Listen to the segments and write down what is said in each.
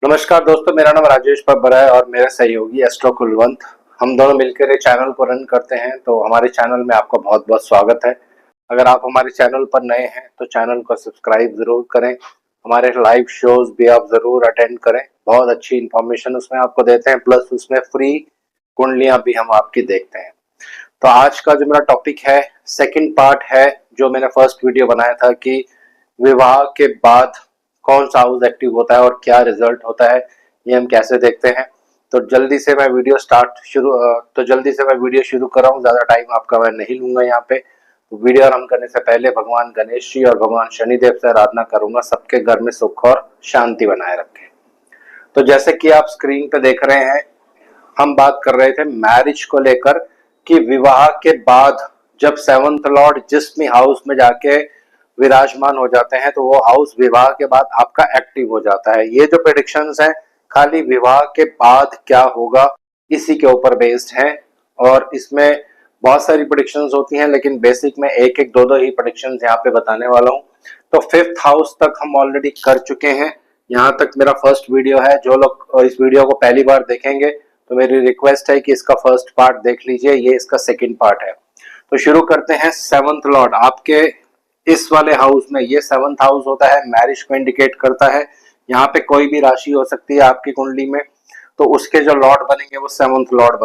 नमस्कार दोस्तों, मेरा नाम राजेश बब्बर है और मेरे सहयोगी एस्ट्रो कुलवंत। हम दोनों मिलकर ये चैनल को रन करते हैं, तो हमारे चैनल में आपका बहुत बहुत स्वागत है। अगर आप हमारे चैनल पर नए हैं तो चैनल को सब्सक्राइब जरूर करें। हमारे लाइव शोज भी आप जरूर अटेंड करें, बहुत अच्छी इंफॉर्मेशन उसमें आपको देते हैं, प्लस उसमें फ्री कुंडलियां भी हम आपकी देखते हैं। तो आज का जो मेरा टॉपिक है, सेकंड पार्ट है, जो मैंने फर्स्ट वीडियो बनाया था कि विवाह के बाद कौन सा हाउस एक्टिव होता है और क्या रिजल्ट होता है, ये हम कैसे देखते हैं। तो जल्दी से मैं वीडियो शुरू कर रहा हूँ। ज्यादा टाइम आपका मैं नहीं लूंगा यहाँ पे। तो वीडियो आरंभ करने से पहले भगवान गणेश जी और भगवान शनिदेव से आराधना करूंगा, सबके घर में सुख और शांति बनाए रखें। तो जैसे कि आप स्क्रीन पे देख रहे हैं, हम बात कर रहे थे मैरिज को लेकर कि विवाह के बाद जब सेवंथ लॉर्ड जिस भी हाउस में जाके विराजमान हो जाते हैं तो वो हाउस विवाह के बाद आपका एक्टिव हो जाता है। ये जो प्रेडिक्शंस हैं खाली विवाह के बाद क्या होगा इसी के ऊपर बेस्ड हैं, और इसमें बहुत सारी प्रेडिक्शंस होती हैं, लेकिन बेसिक में एक एक दो दो ही प्रेडिक्शंस यहाँ पे बताने वाला हूँ। तो फिफ्थ हाउस तक हम ऑलरेडी कर चुके हैं। यहाँ तक मेरा फर्स्ट वीडियो है। जो लोग इस वीडियो को पहली बार देखेंगे तो मेरी रिक्वेस्ट है कि इसका फर्स्ट पार्ट देख लीजिए, ये इसका सेकंड पार्ट है। तो शुरू करते हैं। सेवंथ लॉर्ड आपके इस वाले हाउस में, ये सेवंथ हाउस होता है, मैरिज को इंडिकेट करता है। यहाँ पे कोई भी राशि हो सकती है आपकी कुंडली में, तो उसके जो लॉर्ड बनेंगे वो सेवंथ लॉर्ड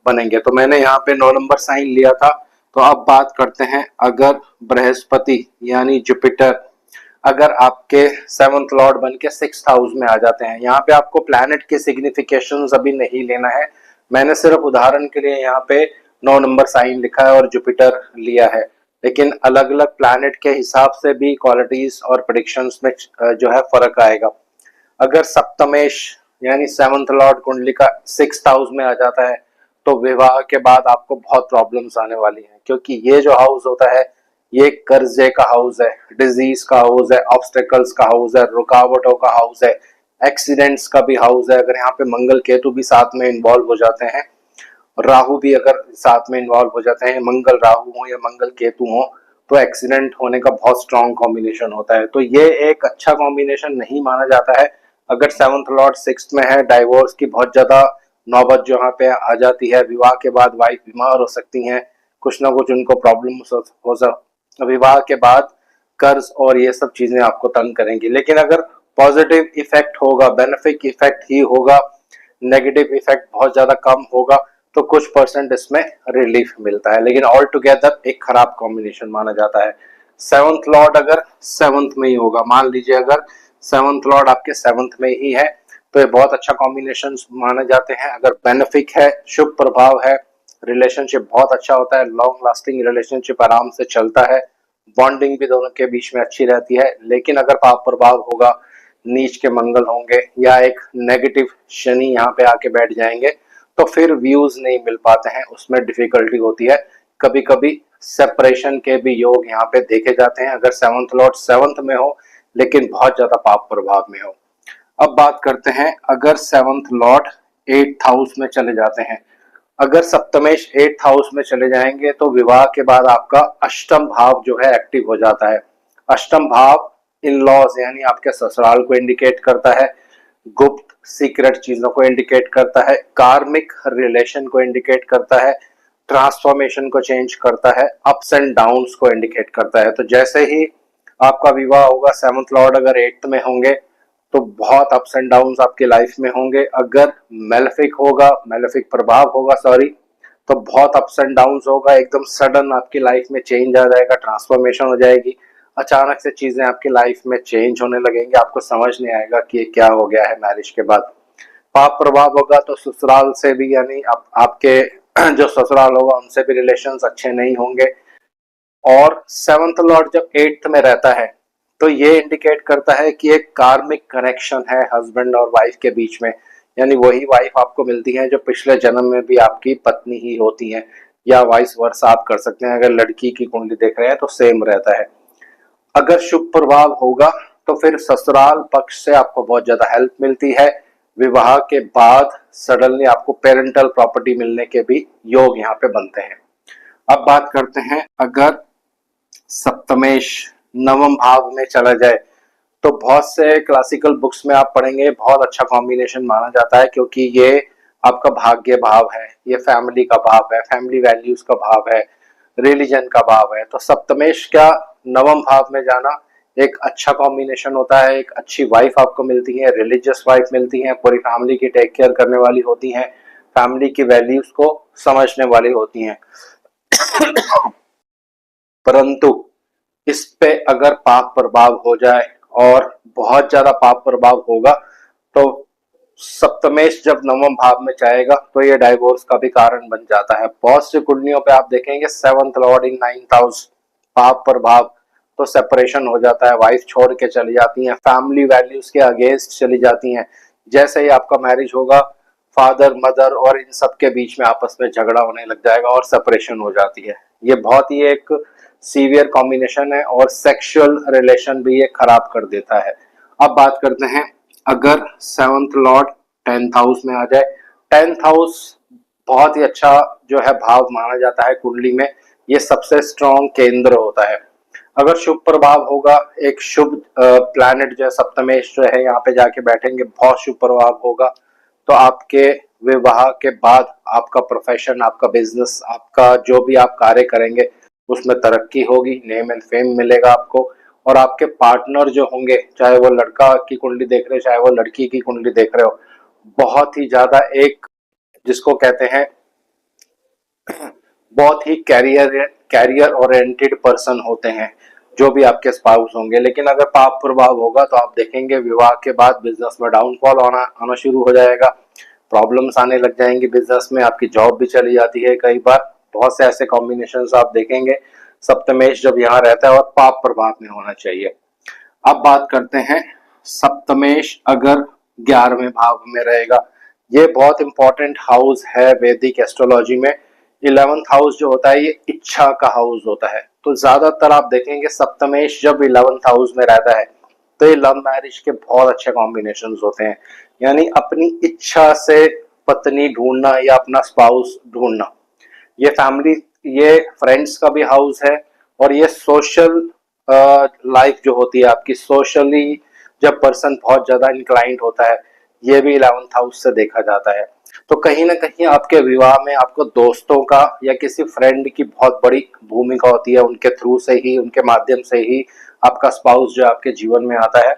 बनेंगे। तो मैंने यहाँ पे 9 नंबर साइन लिया था। तो अब बात करते हैं, अगर बृहस्पति यानी जुपिटर अगर आपके सेवंथ लॉर्ड बन के सिक्स हाउस में आ जाते हैं, यहाँ पे आपको प्लैनेट के सिग्निफिकेशन अभी नहीं लेना है। मैंने सिर्फ उदाहरण के लिए यहाँ पे 9 नंबर साइन लिखा है और जुपिटर लिया है, लेकिन अलग अलग प्लैनेट के हिसाब से भी क्वालिटीज और प्रेडिक्शंस में जो है फर्क आएगा। अगर सप्तमेश यानी सेवंथ लॉर्ड कुंडली का सिक्स हाउस में आ जाता है तो विवाह के बाद आपको बहुत प्रॉब्लम्स आने वाली हैं, क्योंकि ये जो हाउस होता है ये कर्जे का हाउस है, डिजीज का हाउस है, ऑब्स्टेकल्स का हाउस है, रुकावटों का हाउस है, एक्सीडेंट्स का भी हाउस है। अगर यहाँ पे मंगल केतु भी साथ में इन्वॉल्व हो जाते हैं, राहु भी अगर साथ में इन्वॉल्व हो जाते हैं, मंगल राहु हो या मंगल केतु हो, तो एक्सीडेंट होने का बहुत स्ट्रॉन्ग कॉम्बिनेशन होता है। तो ये एक अच्छा कॉम्बिनेशन नहीं माना जाता है। अगर सेवंथ लॉर्ड सिक्स में है, डाइवोर्स की बहुत ज्यादा नौबत जो यहाँ पे आ जाती है। विवाह के बाद वाइफ बीमार हो सकती हैं, कुछ ना कुछ उनको प्रॉब्लम हो, विवाह के बाद कर्ज और ये सब चीजें आपको तंग करेंगी। लेकिन अगर पॉजिटिव इफेक्ट होगा, बेनिफिक इफेक्ट ही होगा, नेगेटिव इफेक्ट बहुत ज्यादा कम होगा, तो कुछ परसेंट इसमें रिलीफ मिलता है। लेकिन ऑल टुगेदर एक खराब कॉम्बिनेशन माना जाता है। सेवंथ लॉर्ड अगर सेवंथ में ही होगा, मान लीजिए अगर सेवंथ लॉर्ड आपके सेवंथ में ही है, तो ये बहुत अच्छा कॉम्बिनेशन माने जाते हैं। अगर बेनिफिक है, शुभ प्रभाव है, रिलेशनशिप बहुत अच्छा होता है, लॉन्ग लास्टिंग रिलेशनशिप आराम से चलता है, बॉन्डिंग भी दोनों के बीच में अच्छी रहती है। लेकिन अगर पाप प्रभाव होगा, नीच के मंगल होंगे या एक नेगेटिव शनि यहाँ पे आके बैठ जाएंगे, तो फिर व्यूज नहीं मिल पाते हैं, उसमें डिफिकल्टी होती है। कभी कभी सेपरेशन के भी योग यहाँ पे देखे जाते हैं, अगर सेवंथ लॉर्ड सेवंथ में हो लेकिन बहुत ज्यादा पाप प्रभाव में हो। अब बात करते हैं, अगर सेवंथ लॉर्ड एट्थ हाउस में चले जाते हैं, अगर सप्तमेश एट्थ हाउस में चले जाएंगे तो विवाह के बाद आपका अष्टम भाव जो है एक्टिव हो जाता है। अष्टम भाव इन लॉज यानी आपके ससुराल को इंडिकेट करता है, गुप्त सीक्रेट चीजों को इंडिकेट करता है, कार्मिक रिलेशन को इंडिकेट करता है, ट्रांसफॉर्मेशन को चेंज करता है, अप्स एंड डाउन्स को इंडिकेट करता है। तो जैसे ही आपका विवाह होगा, सेवंथ लॉर्ड अगर एट्थ में होंगे तो बहुत अप्स एंड डाउन्स आपकी लाइफ में होंगे। अगर मेलेफिक होगा, मेलेफिक प्रभाव होगा सॉरी, तो बहुत अप्स एंड डाउन्स होगा, एकदम सडन आपकी लाइफ में चेंज आ जाएगा, ट्रांसफॉर्मेशन हो जाएगी, अचानक से चीजें आपकी लाइफ में चेंज होने लगेंगी, आपको समझ नहीं आएगा कि ये क्या हो गया है मैरिज के बाद। पाप प्रभाव होगा तो ससुराल से भी यानी आपके जो ससुराल होगा उनसे भी रिलेशंस अच्छे नहीं होंगे। और सेवंथ लॉर्ड जब एट्थ में रहता है तो ये इंडिकेट करता है कि एक कार्मिक कनेक्शन है हस्बैंड और वाइफ के बीच में, यानी वही वाइफ आपको मिलती है जो पिछले जन्म में भी आपकी पत्नी ही होती है, या वाइस वर्सा आप कर सकते हैं। अगर लड़की की कुंडली देख रहे हैं तो सेम रहता है। अगर शुभ प्रभाव होगा तो फिर ससुराल पक्ष से आपको बहुत ज्यादा हेल्प मिलती है। विवाह के बाद सडनली आपको पेरेंटल प्रॉपर्टी मिलने के भी योग यहाँ पे बनते हैं। अब बात करते हैं, अगर सप्तमेश नवम भाव में चला जाए तो बहुत से क्लासिकल बुक्स में आप पढ़ेंगे बहुत अच्छा कॉम्बिनेशन माना जाता है, क्योंकि ये आपका भाग्य भाव है, ये फैमिली का भाव है, फैमिली वैल्यूज का भाव है, रिलीजन का भाव है। तो सप्तमेश का नवम भाव में जाना एक अच्छा कॉम्बिनेशन होता है। एक अच्छी वाइफ आपको मिलती है, रिलीजियस वाइफ मिलती है, पूरी फैमिली की टेक केयर करने वाली होती हैं, फैमिली की वैल्यूज को समझने वाली होती हैं। परंतु इस पे अगर पाप प्रभाव हो जाए और बहुत ज्यादा पाप प्रभाव होगा तो सप्तमेश जब नवम भाव में जाएगा तो ये डाइवोर्स का भी कारण बन जाता है। बहुत सी कुंडलियों पे आप देखेंगे सेवंथ लॉर्ड इन 9th हाउस पाप प्रभाव, तो सेपरेशन हो जाता है, वाइफ छोड़ के चली जाती है, फैमिली वैल्यूज के अगेंस्ट चली जाती हैं। जैसे ही आपका मैरिज होगा फादर मदर और इन सब के बीच में आपस में झगड़ा होने लग जाएगा और सेपरेशन हो जाती है। ये बहुत ही एक सीवियर कॉम्बिनेशन है और सेक्सुअल रिलेशन भी ये खराब कर देता है। अब बात करते हैं अगर सेवंथ लॉर्ड 10th हाउस में आ जाए। 10th हाउस बहुत ही अच्छा जो है भाव माना जाता है कुंडली में, ये सबसे स्ट्रॉन्ग केंद्र होता है। अगर शुभ प्रभाव होगा, एक शुभ प्लैनेट जो है सप्तमेश जो है यहाँ पे जाके बैठेंगे, बहुत शुभ प्रभाव होगा, तो आपके विवाह के बाद आपका प्रोफेशन, आपका बिजनेस, आपका जो भी आप कार्य करेंगे उसमें तरक्की होगी, नेम एंड फेम मिलेगा आपको। और आपके पार्टनर जो होंगे, चाहे वो लड़का की कुंडली देख रहे हो चाहे वो लड़की की कुंडली देख रहे हो, बहुत ही ज्यादा एक जिसको कहते हैं बहुत ही कैरियर ओरिएंटेड पर्सन होते हैं जो भी आपके स्पाउस होंगे। लेकिन अगर पाप प्रभाव होगा तो आप देखेंगे विवाह के बाद बिजनेस में डाउनफॉल आना शुरू हो जाएगा, प्रॉब्लम्स आने लग जाएंगी बिजनेस में, आपकी जॉब भी चली जाती है कई बार। बहुत से ऐसे कॉम्बिनेशंस आप देखेंगे सप्तमेश जब यहाँ रहता है और पाप प्रभाव में होना चाहिए। अब बात करते हैं सप्तमेश अगर 11वें भाव में रहेगा, ये बहुत इंपॉर्टेंट हाउस है वैदिक एस्ट्रोलॉजी में। 11th हाउस जो होता है ये इच्छा का हाउस होता है, तो ज्यादातर आप देखेंगे सप्तमेश जब 11th हाउस में रहता है तो ये लव मैरिज के बहुत अच्छे कॉम्बिनेशन होते हैं। यानी अपनी इच्छा से पत्नी ढूंढना या अपना स्पाउस ढूंढना, ये फैमिली, ये फ्रेंड्स का भी हाउस है। और ये सोशल लाइफ जो होती है आपकी, सोशली जब पर्सन बहुत ज्यादा इंक्लाइंड होता है, ये भी 11th हाउस से देखा जाता है। तो कहीं ना कहीं आपके विवाह में आपको दोस्तों का या किसी फ्रेंड की बहुत बड़ी भूमिका होती है, उनके थ्रू से ही, उनके माध्यम से ही आपका स्पाउस जो आपके जीवन में आता है।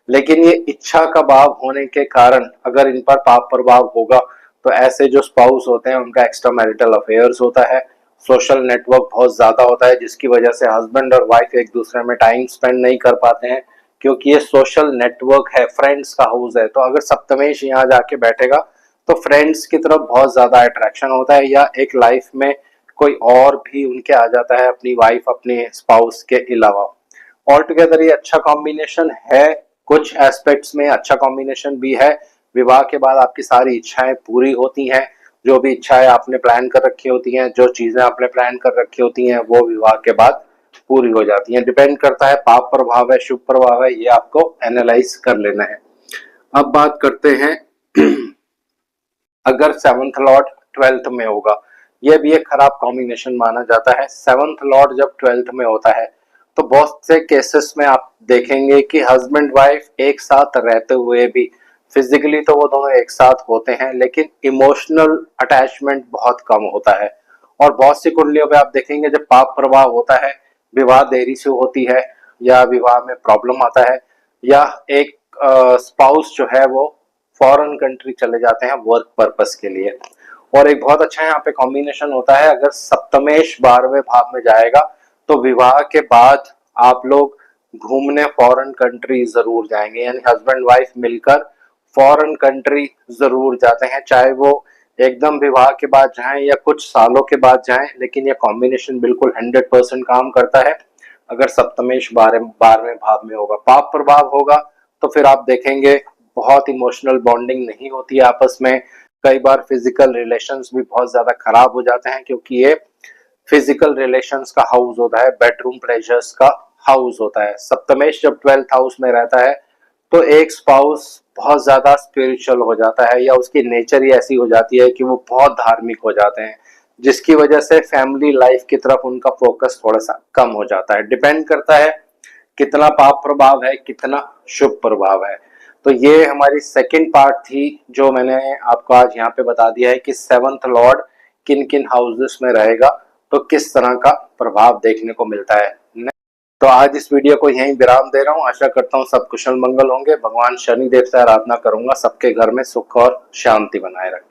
लेकिन ये इच्छा का भाव होने के कारण अगर इन पर पाप प्रभाव होगा तो ऐसे जो स्पाउस होते हैं उनका एक्स्ट्रा मैरिटल अफेयर्स होता है, सोशल नेटवर्क बहुत ज्यादा होता है, जिसकी वजह से हस्बैंड और वाइफ एक दूसरे में टाइम स्पेंड नहीं कर पाते हैं, क्योंकि ये सोशल नेटवर्क है, फ्रेंड्स का हाउस है। तो अगर सप्तमेश यहाँ जाके बैठेगा तो फ्रेंड्स की तरफ बहुत ज्यादा अट्रैक्शन होता है, या एक लाइफ में कोई और भी उनके आ जाता है अपनी वाइफ अपने स्पाउस के अलावा। ऑल टुगेदर ये अच्छा कॉम्बिनेशन है, कुछ एस्पेक्ट्स में अच्छा कॉम्बिनेशन भी है। विवाह के बाद आपकी सारी इच्छाएं पूरी होती हैं, जो भी इच्छाएं आपने प्लान कर रखी होती हैं, जो चीजें आपने प्लान कर रखी होती हैं वो विवाह के बाद पूरी हो जाती हैं। डिपेंड करता है पाप प्रभाव है शुभ प्रभाव है, ये आपको एनालाइज कर लेना है। अब बात करते हैं अगर 7th लॉर्ड 12th में होगा, यह भी एक खराब कॉम्बिनेशन माना जाता है। 7th लॉर्ड जब 12th में होता है तो बहुत से केसेस में आप देखेंगे कि हस्बैंड वाइफ एक साथ रहते हुए भी फिजिकली तो वो दोनों एक साथ होते हैं, लेकिन इमोशनल अटैचमेंट बहुत कम होता है। और बहुत सी कुंडलियों पे आप देखेंगे जब पाप प्रभाव होता है, विवाह देरी से होती है या विवाह में प्रॉब्लम आता है, या एक स्पाउस जो है वो फॉरेन कंट्री चले जाते हैं वर्क पर्पस के लिए। और एक बहुत अच्छा यहाँ पे कॉम्बिनेशन होता है, अगर सप्तमेश 12वें भाव में जाएगा तो विवाह के बाद आप लोग घूमने फॉरेन कंट्री जरूर जाएंगे, यानी हस्बैंड वाइफ मिलकर फॉरेन कंट्री जरूर जाते हैं, चाहे वो एकदम विवाह के बाद जाएं या कुछ सालों के बाद जाएं, लेकिन ये कॉम्बिनेशन बिल्कुल 100% काम करता है अगर सप्तमेश 12वें भाव में होगा। पाप प्रभाव होगा तो फिर आप देखेंगे बहुत इमोशनल बॉन्डिंग नहीं होती है आपस में, कई बार फिजिकल रिलेशंस भी बहुत ज्यादा खराब हो जाते हैं, क्योंकि ये फिजिकल रिलेशंस का हाउस होता है, बेडरूम प्लेजर्स का हाउस होता है। सप्तमेश जब 12th हाउस में रहता है तो एक स्पाउस बहुत ज्यादा स्पिरिचुअल हो जाता है, या उसकी नेचर ही ऐसी हो जाती है कि वो बहुत धार्मिक हो जाते हैं, जिसकी वजह से फैमिली लाइफ की तरफ उनका फोकस थोड़ा सा कम हो जाता है। डिपेंड करता है कितना पाप प्रभाव है, कितना शुभ प्रभाव है। तो ये हमारी सेकंड पार्ट थी जो मैंने आपको आज यहाँ पे बता दिया है कि सेवंथ लॉर्ड किन किन हाउसेस में रहेगा तो किस तरह का प्रभाव देखने को मिलता है। तो आज इस वीडियो को यहीं विराम दे रहा हूँ। आशा करता हूँ सब कुशल मंगल होंगे। भगवान शनिदेव से आराधना करूंगा सबके घर में सुख और शांति बनाए रखें।